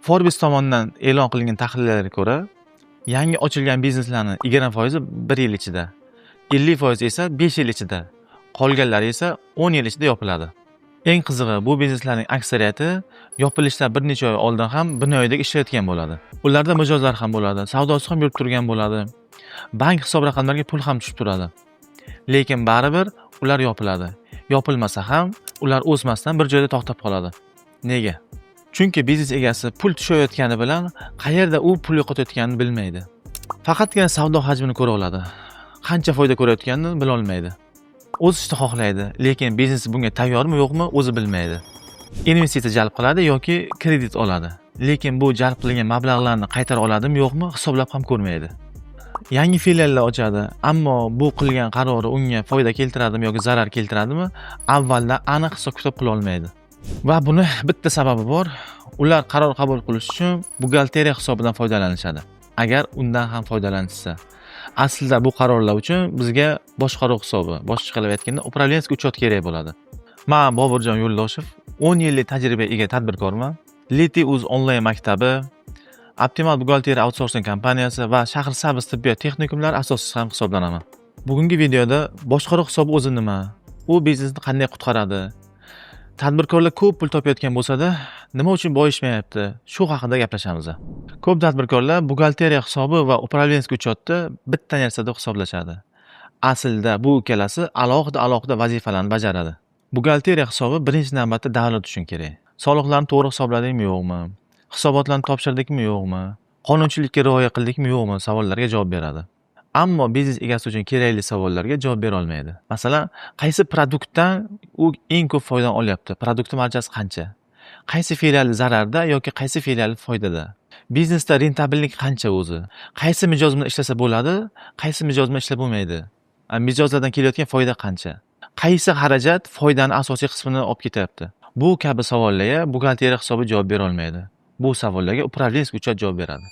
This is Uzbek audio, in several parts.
Forbes tomonidan e'lon qilingan tahlillarga ko'ra, yangi ochilgan bizneslarning 20% 1 yil ichida, 50% esa 5 yil ichida, qolganlari esa 10 yil ichida yopiladi. Eng qizig'i, bu bizneslarning aksariyati yopilishidan bir necha oy oldin ham binoyidek ishlayotgan bo'ladi. Ularda mijozlar ham bo'ladi, savdosi ham yurib turgan bo'ladi. Bank hisob raqamlariga pul ham tushib turadi. Lekin baribir ular yopiladi. Yopilmasa ham ular o'smasdan bir joyda to'xtab qoladi. Nega? Chunki biznes egasi pul tushayotgani bilan qayerda u pul yo'qotayotganini bilmaydi. Faqatgina savdo hajmini ko'ra oladi. Qancha foyda ko'rayotganini bila olmaydi. O'sishni xohlaydi, lekin biznes bunga tayyormi yo'qmi o'zi bilmaydi. Investitsiya jalb qiladi yoki kredit oladi, lekin bu jalb qilingan mablag'larni qaytara oladimi yo'qmi hisoblab ham ko'rmaydi. Yangi filiallar ochadi, ammo bu qilgan qarori unga foyda keltiradimi yoki zarar keltiradimi, avvaldan aniq hisob-kitob qila olmaydi. Va buni bitta sababi bor. Ular qaror qabul qilish uchun buxgalteriya hisobidan foydalanishadi. Agar undan ham foydalanishsa, aslida bu qarorlar uchun bizga boshqaruv hisobi, boshqa qilib aytganda, upravlenskiy uchot kerak bo'ladi. Men Boburjon Yo'ldoshev 10 yillik tajribaga ega tadbirkorman. Liti.uz onlayn maktabi, Optimal buxgalteriya outsourcing kompaniyasi va Shahrisabz tibbiyot texnikumlari asoschisi ham hisoblanaman. Bugungi videoda boshqaruv hisobi o'zi nima, u biznesni qanday qutqaradi, tadbirkorlar ko'p pul topayotgan bo'lsa-da, nima uchun boyishmayapti, shu haqida gaplashamiz. Ko'p tadbirkorlar buxgalteriya hisobi va upravlenskiy uchotni bitta narsada hisoblashadi. Aslida bu ikkalasi alohida vazifalarni bajaradi. Buxgalteriya hisobi birinchi navbatda davlat uchun kerak. Soliqlarni to'g'ri hisobladikmi yo'qmi? Hisobotlarni topshirdikmi yo'qmi? Qonunchilikka rioya qildikmi yo'qmi savollarga javob beradi. Ammo biznes egasi uchun kerakli savollarga javob bera olmaydi. Masalan, qaysi produktdan u eng ko'p foyda olyapti? Produktning marjasi qancha? Qaysi filiali zararda yoki qaysi filiali foydada? Biznesda rentabillik qancha o'zi? Qaysi mijoz bilan ishlasa bo'ladi, qaysi mijoz bilan ishlab bo'lmaydi? Mijozlardan kelayotgan foyda qancha? Qaysi xarajat foydani asosiy qismini olib ketyapti? Bu kabi savollarga buxgalteriya hisobi javob bera olmaydi. Bu savollarga upravlenskiy uchot javob beradi.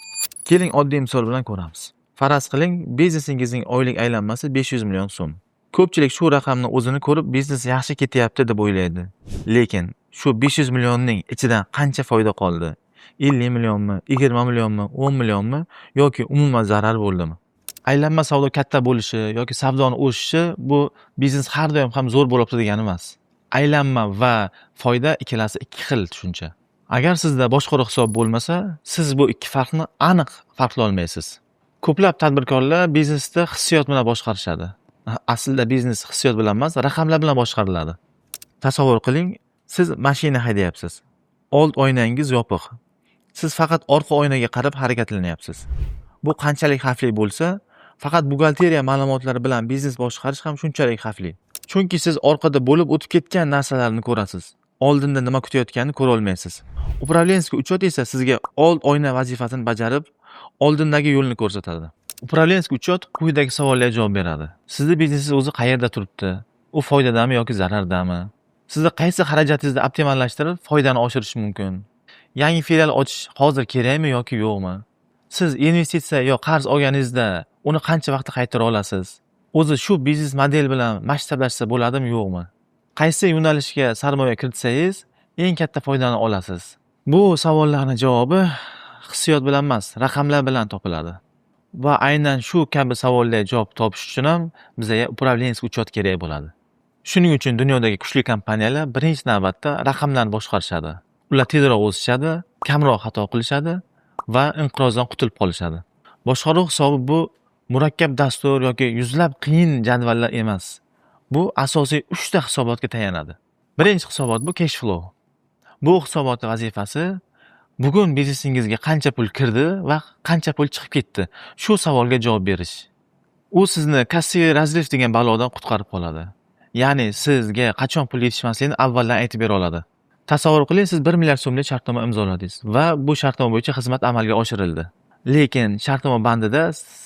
Keling oddiy misol bilan ko'ramiz. Faraz qiling, biznesingizning oylik aylanmasi 500 million so'm. Ko'pchilik shu raqamni o'zini ko'rib, biznes yaxshi ketyapti deb o'ylaydi. Lekin shu 500 millionning ichidan qancha foyda qoldi? 50 millionmi, 20 millionmi, 10 millionmi yoki umuman zarar bo'ldimi? Aylanma savdo katta bo'lishi yoki savdoning o'sishi bu biznes har doim ham zo'r bo'libdi degani emas. Aylanma va foyda ikkalasi ikki xil tushuncha. Agar sizda boshqaruv hisobi bo'lmasa, siz bu ikki farqni aniq farqlay olmaysiz. Ko'plab tadbirkorlar biznesni hissiyot bilan boshqarishadi. Aslida biznes hissiyot bilan emas, raqamlar bilan boshqariladi. Tasavvur qiling, siz mashina haydayapsiz. Old oynangiz yopiq. Siz faqat orqa oynaga qarab harakatlanyapsiz. Bu qanchalik xavfli bo'lsa, faqat buxgalteriya ma'lumotlari bilan biznes boshqarish ham shunchalik xavfli. Chunki siz orqada bo'lib o'tib ketgan narsalarni ko'rasiz. Oldinda nima kutayotganini ko'ra olmaysiz. Upravlenskiy uchot esa sizga old oyna vazifasini bajarib, oldindagi yo'lni ko'rsatadi. Upravlenskiy uchot quyidagi savollarga javob beradi. Sizning biznesingiz o'zi qayerda turibdi? U foydadami yoki zarardami? Sizni qaysi xarajatingizni optimallashtirib foydani oshirish mumkin? Yangi filial ochish hozir kerakmi yoki yo'qmi? Siz investitsiya yo qarz olganingizda uni qancha vaqtda qaytara olasiz? O'zi shu biznes model bilan masshtablashsa bo'ladimi yo'qmi? Qaysi yo'nalishga sarmoya kiritsangiz eng katta foydani olasiz? Bu savollarning javobi hissiyot bilan emas, raqamlar bilan topiladi. Va aynan shu kabi savollarga javob topish uchun ham bizga upravlenskiy uchot kerak bo'ladi. Shuning uchun dunyodagi kuchli kompaniyalar birinchi navbatda raqamlarni boshqarishadi. Ular tezroq o'sishadi, kamroq xato qilishadi va inqirozdan qutulib qolishadi. Boshqaruv hisobi bu murakkab dastur yoki yuzlab qiyin jadvallar emas. Bu asosiy 3 ta hisobotga tayanadi. Birinchi hisobot bu cash flow. Bu hisobotning vazifasi bugun biznesingizga qancha pul kirdi va qancha pul chiqib ketdi. Shu savolga javob berish. U sizni kassiy razrif degan balodan qutqarib qoladi. Ya'ni sizga qachon pul yetishmasligini avvaldan aytib bera oladi. Tasavvur qiling, siz 1 milliard so'mlik shartnoma imzoladingiz va bu shartnoma bo'yicha xizmat amalga oshirildi. Lekin shartnoma bandida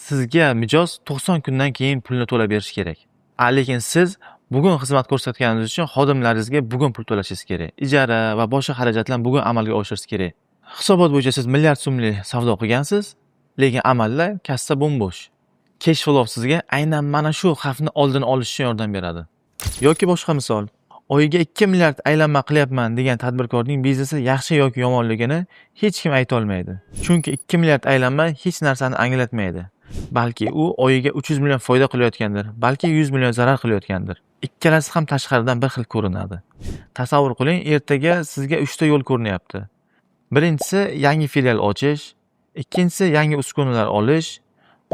sizga mijoz 90 kundan keyin pulni to'lab berish kerak. Lekin siz bugun xizmat ko'rsatganingiz uchun xodimlaringizga bugun pul to'lashingiz kerak. Ijara va boshqa xarajatlarni bugun amalga oshirish kerak. Hisobot bo'yicha siz milliard so'mlik savdo qilgansiz, lekin amalda kassa bo'm-bo'sh. Cash flow sizga aynan mana shu xavfni oldini olish uchun yordam beradi. Yoki boshqa misol, oyiga 2 milliard aylanma qilyapman degan tadbirkorning biznesi yaxshi yoki yomonligini hech kim ayta olmaydi. Chunki 2 milliard aylanma hech narsani anglatmaydi. Balki u oyiga 300 million foyda qilayotgandir, balki 100 million zarar qilayotgandir. Ikkalasi ham tashqaridan bir xil ko'rinadi. Tasavvur qiling, ertaga sizga 3 ta yo'l ko'rinyapti. Birinchisi yangi filial ochish, ikkinchisi yangi uskunalar olish,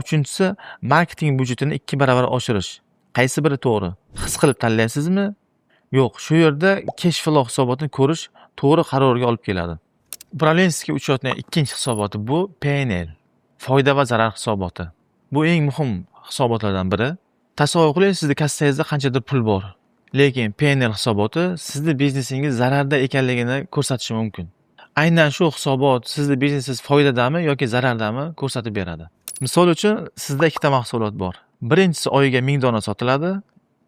uchinchisi marketing budjetini 2 barobar oshirish. Qaysi biri to'g'ri? His qilib tanlaysizmi? Yo'q, shu yerda cash flow hisobotini ko'rish to'g'ri qarorga olib keladi. Upravlenskiy uchotning ikkinchi hisoboti bu P&L, foyda va zarar hisoboti. Bu eng muhim hisobotlardan biri. Tasavvur qiling, sizning kassangizda qanchadir pul bor, lekin P&L hisoboti sizning biznesingiz zararda ekanligini ko'rsatishi mumkin. Aynan shu hisobot sizning biznesingiz foydadami yoki zarardami ko'rsatib beradi. Misol uchun, sizda ikkita mahsulot bor. Birinchisi oyiga 1000 dona sotiladi,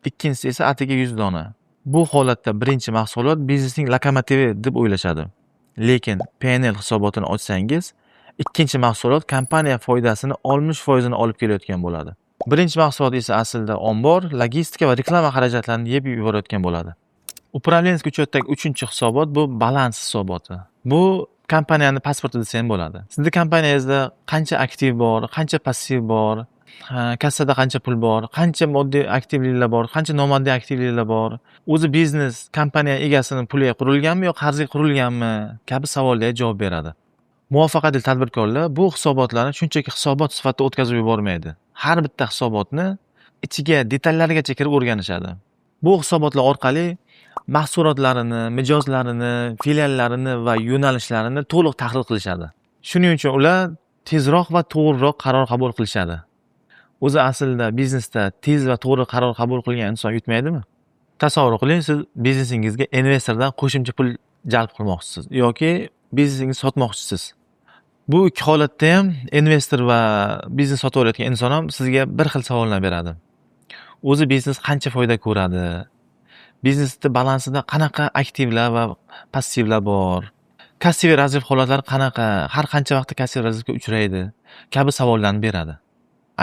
ikkinchisi esa atiga 100 dona. Bu holatda birinchi mahsulot biznesning lokomotivi deb o'ylashadi. Lekin P&L hisobotini ochsangiz, ikkinchi mahsulot kompaniya foydasini 60% olib kelayotgan bo'ladi. Birinchi mahsulot esa aslida ombor, logistika va reklama xarajatlarini yeb yuborayotgan bo'ladi. Upravlenskiy uchotdagi uchinchi hisobot bu balans hisoboti. Bu kompaniyani pasporti desa ham bo'ladi. Sizning kompaniyangizda qancha aktiv bor, qancha passiv bor, kassada qancha pul bor, qancha moddiy aktivliklar bor, qancha nomoddiy aktivliklar bor, o'zi biznes kompaniya egasining puliga qurilganmi yo qarzga qurilganmi kabi savollarga javob beradi. Muvaffaqiyatli tadbirkorlar bu hisobotlarni shunchaki hisobot sifatida o'tkazib yubormaydi. Har bitta hisobotni ichiga detallarigacha kirib o'rganishadi. Bu hisobotlar orqali mahsulotlarini, mijozlarini, filiallarini va yo'nalishlarini to'liq tahlil qilishadi. Shuning uchun ular tezroq va to'g'riroq qaror qabul qilishadi. O'zi aslida biznesda tez va to'g'ri qaror qabul qilgan inson yutmaydimi? Tasavvur qiling, siz biznesingizga investordan qo'shimcha pul jalb qilmoqchisiz yoki biznesingizni sotmoqchisiz. Bu ikki holatda ham investor va biznes sotib olayotgan inson ham sizga bir xil savollar beradi. O'zi biznes qancha foyda ko'radi? Biznesning balansida qanaqa aktivlar va passivlar bor? Kassiv razrif holatlari qanaqa? Har qancha vaqtda kassiv razrifga uchraydi? Kabi savollarni beradi.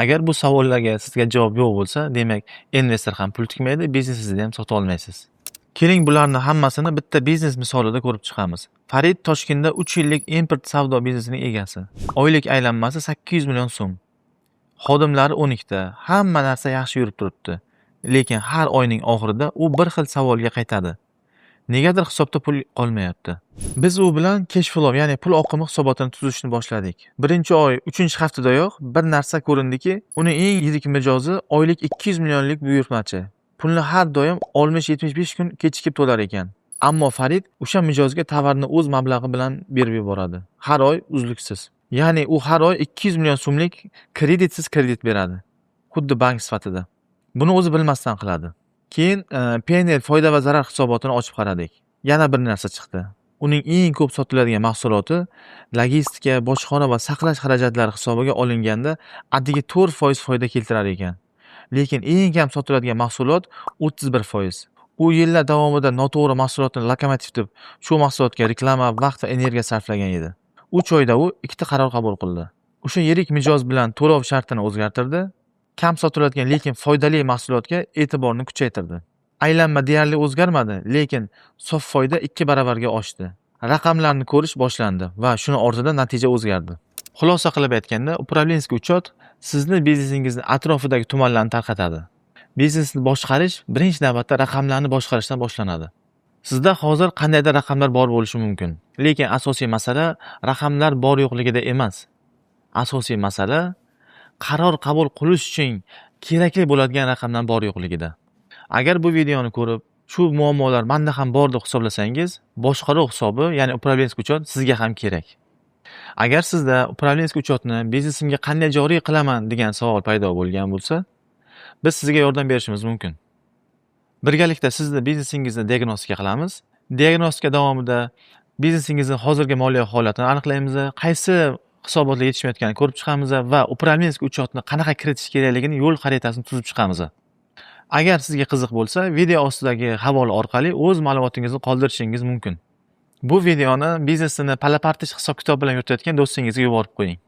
Agar bu savollarga sizga javob yo'q bo'lsa, demak, investor ham pul tikmaydi, biznesingizni ham sota olmaysiz. Keling, bularning hammasini bitta biznes misolida ko'rib chiqamiz. Farid Toshkentda 3 yillik import savdo biznesining egasi. Oylik aylanmasi 800 million so'm. Xodimlari 12 ta. Hamma narsa yaxshi yurib turibdi. Lekin har oyning oxirida u bir xil savolga qaytadi. Negadir hisobda pul qolmayapti. Biz u bilan cash flow, ya'ni pul oqimi hisobotini tuzishni boshladik. Birinchi oy 3-haftadayoq bir narsa ko'rindiki, uning eng yirik mijozi oylik 200 millionlik buyurtmachi. Pulni har doim 60-75 kun kechikib to'lar ekan. Ammo Farid o'sha mijozga tovarni o'z mablag'i bilan berib yuboradi. Har oy uzluksiz. Ya'ni u har oy 200 million so'mlik kreditsiz kredit beradi. Xuddi bank sifatida. Buni o'zi bilmasdan qiladi. Keyin P&L foyda va zarar hisobotini ochib qaradik. Yana bir narsa chiqdi. Uning eng ko'p sotiladigan mahsuloti logistika, bojxona va saqlash xarajatlari hisobiga olinganda atigi 4% foyda keltirar ekan. Lekin eng kam sotiladigan mahsulot 31%. U yillar davomida noto'g'ri mahsulotni lokomotiv deb shu mahsulotga reklama, vaqt va energiya sarflagan edi. 3 oyda u ikkita qaror qabul qildi. O'sha yirik mijoz bilan to'lov shartini o'zgartirdi. Kam sotiladigan lekin foydali mahsulotga e'tiborni kuchaytirdi. Aylanma deyarli o'zgarmadi, lekin sof foyda 2 barobarga oshdi. Raqamlarni ko'rish boshlandi va shuni ortidan natija o'zgardi. Xulosa qilib aytganda, upravlenskiy uchot sizni biznesingizni atrofidagi tumanlarni tarqatadi. Biznesni boshqarish birinchi navbatda raqamlarni boshqarishdan boshlanadi. Sizda hozir qandaydir raqamlar bor bo'lishi mumkin, lekin asosiy masala raqamlar bor yo'qligida emas. Asosiy masala qaror qabul qilish uchun kerakli bo'ladigan raqamlar bor yo'qligida. Agar bu videoni ko'rib, shu muammolar menda ham bor deb hisoblasangiz, boshqaruv hisobi, ya'ni upravlenskiy uchot sizga ham kerak. Agar sizda upravlenskiy uchotni biznesimga qanday joriy qilaman degan savol paydo bo'lgan bo'lsa, biz sizga yordam berishimiz mumkin. Birgalikda sizni biznesingizni diagnostika qilamiz. Diagnostika davomida biznesingizning hozirgi moliyaviy holatini aniqlaymiz, qaysi hisobotlar yetishmayotganini ko'rib chiqamiz va upravlenskiy uchotni qanaqa kiritish kerakligini yo'l xaritasini tuzib chiqamiz. Agar sizga qiziq bo'lsa, video ostidagi havola orqali o'z ma'lumotingizni qoldirishingiz mumkin. Bu videoni biznesini pala-partish hisob-kitob bilan yuritayotgan do'stingizga yuborib qo'ying.